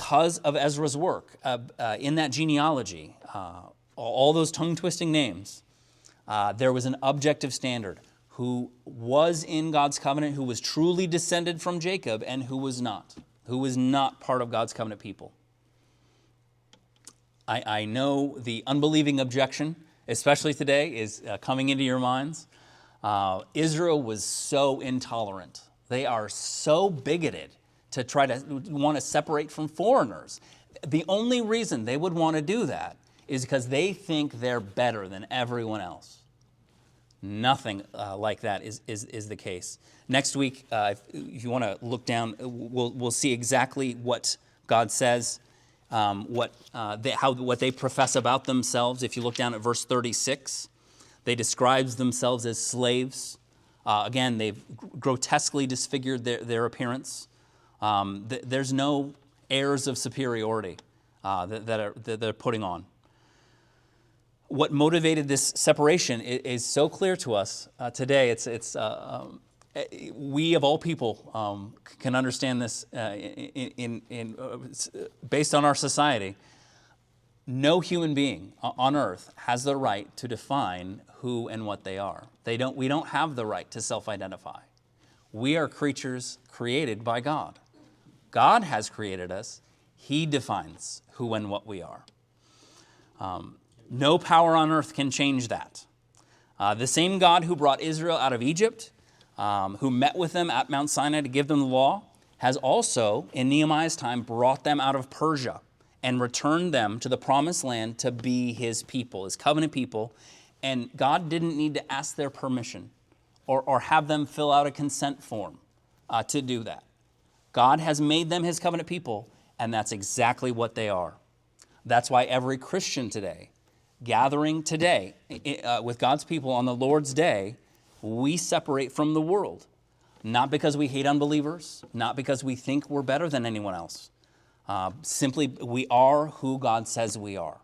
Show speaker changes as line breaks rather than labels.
because of Ezra's work in that genealogy, all those tongue-twisting names, there was an objective standard. Who was in God's covenant, who was truly descended from Jacob, and who was not part of God's covenant people. I know the unbelieving objection, especially today, is coming into your minds. Israel was so intolerant. They are so bigoted to try to want to separate from foreigners. The only reason they would want to do that is because they think they're better than everyone else. Nothing like that is the case. Next week, if you want to look down, we'll see exactly what God says, what they profess about themselves. If you look down at verse 36, they describe themselves as slaves. Again, they've grotesquely disfigured their appearance. There's no airs of superiority that they're putting on. What motivated this separation is so clear to us today. We of all people can understand this based on our society. No human being on earth has the right to define who and what they are. We don't have the right to self-identify. We are creatures created by God. God has created us. He defines who and what we are. No power on earth can change that. The same God who brought Israel out of Egypt, who met with them at Mount Sinai to give them the law, has also, in Nehemiah's time, brought them out of Persia and returned them to the promised land to be his people, his covenant people. And God didn't need to ask their permission or have them fill out a consent form to do that. God has made them his covenant people, and that's exactly what they are. That's why every Christian today, gathering today with God's people on the Lord's day, we separate from the world. Not because we hate unbelievers, not because we think we're better than anyone else. Simply, we are who God says we are.